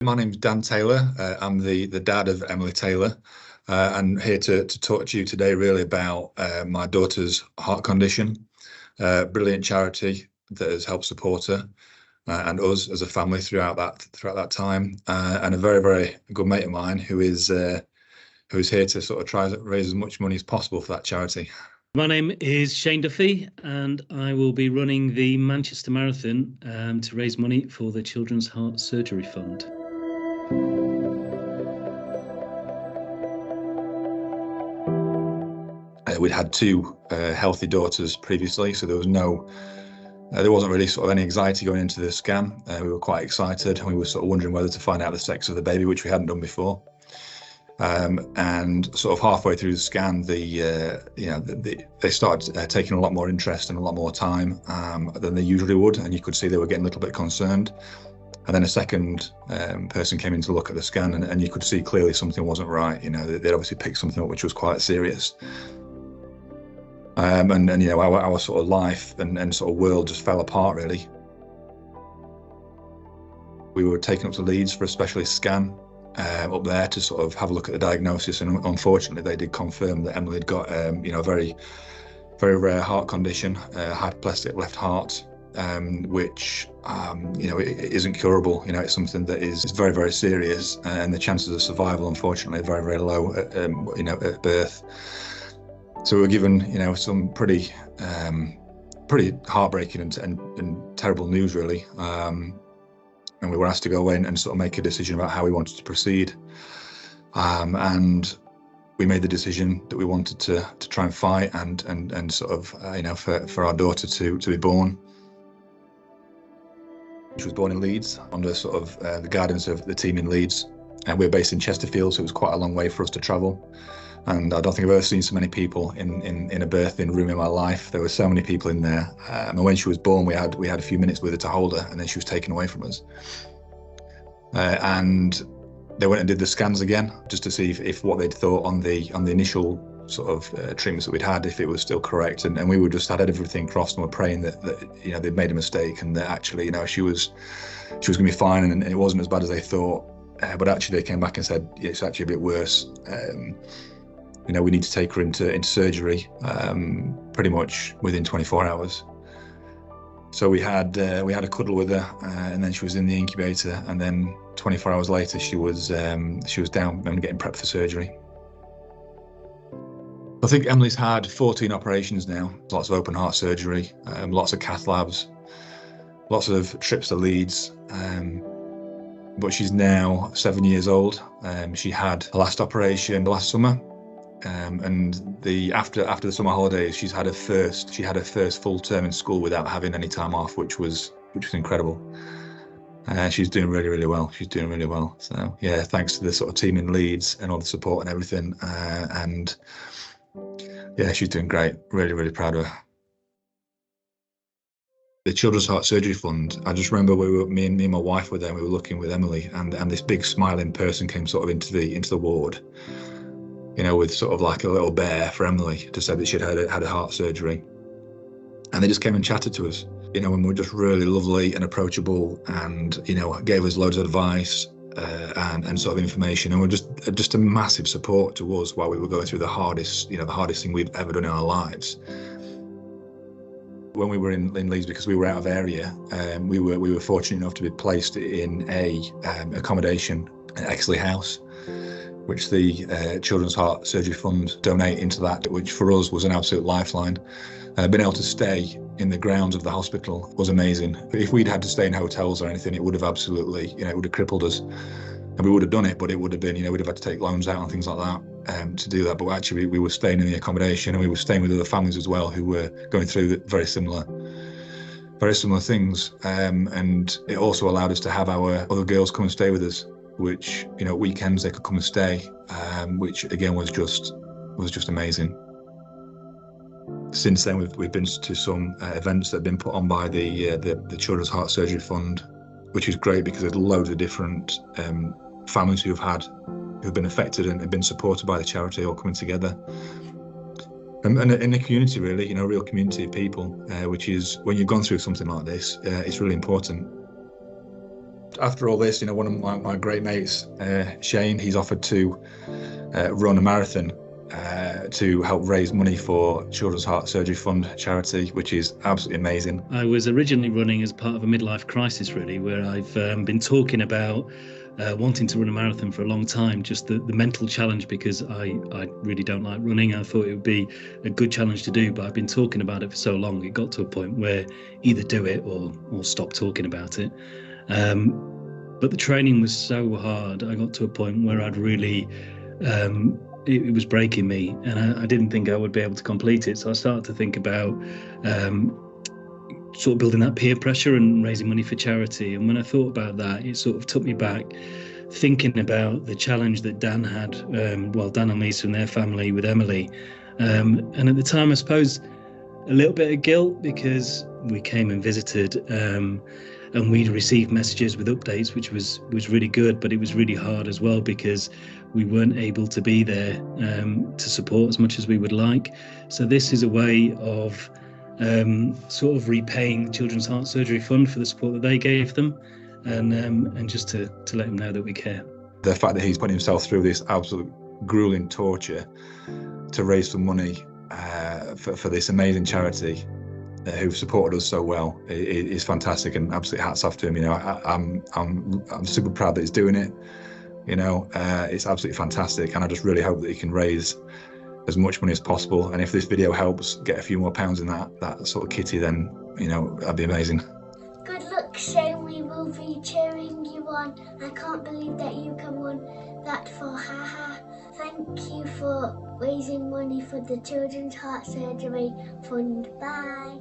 My name's Dan Taylor. I'm the dad of Emily Taylor, and here to talk to you today really about my daughter's heart condition. Brilliant charity that has helped support her and us as a family throughout that time, and a very good mate of mine who's here to sort of try to raise as much money as possible for that charity. My name is Shane Duffy, and I will be running the Manchester Marathon to raise money for the Children's Heart Surgery Fund. We'd had two healthy daughters previously, so there wasn't really sort of any anxiety going into the scan. We were quite excited, and we were sort of wondering whether to find out the sex of the baby, which we hadn't done before. And sort of halfway through the scan, they started taking a lot more interest and a lot more time than they usually would, and you could see they were getting a little bit concerned. And then a second person came in to look at the scan, and you could see clearly something wasn't right. They'd obviously picked something up which was quite serious. And our sort of life and sort of world just fell apart really. We were taken up to Leeds for a specialist scan up there to sort of have a look at the diagnosis, and unfortunately they did confirm that Emily had got a very rare heart condition, hypoplastic left heart, which it isn't curable. It's something that is very serious, and the chances of survival unfortunately are very low at birth. So we were given some pretty heartbreaking and terrible news really, and we were asked to go in and sort of make a decision about how we wanted to proceed, and we made the decision that we wanted to try and fight and sort of for our daughter to be born. She was born in Leeds under sort of the guidance of the team in Leeds, and we're based in Chesterfield, so it was quite a long way for us to travel. And I don't think I've ever seen so many people in a birthing room in my life. There were so many people in there. And when she was born, we had a few minutes with her to hold her, and then she was taken away from us. And they went and did the scans again, just to see if what they'd thought on the initial sort of treatments that we'd had, if it was still correct. And we were just had everything crossed, and were praying that they'd made a mistake, and that actually she was going to be fine, and it wasn't as bad as they thought. But actually they came back and said it's actually a bit worse. We need to take her into surgery pretty much within 24 hours. So we had a cuddle with her, and then she was in the incubator, and then 24 hours later she was down and getting prepped for surgery. I think Emily's had 14 operations now, lots of open heart surgery, lots of cath labs, lots of trips to Leeds. But she's now 7 years old. She had her last operation last summer. And after the summer holidays, she had her first full term in school without having any time off, which was incredible. She's doing really well. She's doing really well. So yeah, thanks to the sort of team in Leeds and all the support and everything. And yeah, she's doing great. Really proud of her. The Children's Heart Surgery Fund, I just remember me and my wife were there, and we were looking with Emily, and this big smiling person came sort of into the ward, with sort of like a little bear for Emily, to say that she'd had a heart surgery. And they just came and chatted to us, and we were just really lovely and approachable, and gave us loads of advice and sort of information, and were just a massive support to us while we were going through the hardest thing we've ever done in our lives. When we were in Leeds, because we were out of area, we were fortunate enough to be placed in a accommodation at Exley House, which the Children's Heart Surgery Fund donate into that, which for us was an absolute lifeline. Being able to stay in the grounds of the hospital was amazing. If we'd had to stay in hotels or anything, it would have absolutely, it would have crippled us. And we would have done it, but it would have been, we'd have had to take loans out and things like that to do that. But actually, we were staying in the accommodation, and we were staying with other families as well who were going through very similar things. And it also allowed us to have our other girls come and stay with us, which weekends they could come and stay, which again was just amazing. Since then, we've been to some events that have been put on by the Children's Heart Surgery Fund, which is great because there's loads of different families who've been affected and have been supported by the charity, all coming together. And in a community, really, a real community of people, which is, when you've gone through something like this, it's really important. After all this, one of my great mates, Shane, he's offered to run a marathon to help raise money for Children's Heart Surgery Fund charity, which is absolutely amazing. I was originally running as part of a midlife crisis, really, where I've been talking about wanting to run a marathon for a long time, just the mental challenge, because I really don't like running. I thought it would be a good challenge to do, but I've been talking about it for so long, it got to a point where either do it or stop talking about it. But the training was so hard, I got to a point where I'd really, it was breaking me, and I didn't think I would be able to complete it. So I started to think about sort of building that peer pressure and raising money for charity. And when I thought about that, it sort of took me back, thinking about the challenge that Dan had, Dan and Lisa and their family with Emillie. And at the time, I suppose, a little bit of guilt, because we came and visited, and we'd received messages with updates, which was really good, but it was really hard as well, because we weren't able to be there to support as much as we would like. So this is a way of sort of repaying Children's Heart Surgery Fund for the support that they gave them, and just to let them know that we care. The fact that he's putting himself through this absolute grueling torture to raise some money for this amazing charity who've supported us so well is fantastic, and absolutely hats off to him. I'm super proud that he's doing it. It's absolutely fantastic, and I just really hope that he can raise as much money as possible. And if this video helps get a few more pounds in that sort of kitty, then that'd be amazing. Good luck, Shane. We will be cheering you on. I can't believe that you can run that far. Haha. Thank you for raising money for the Children's Heart Surgery Fund. Bye.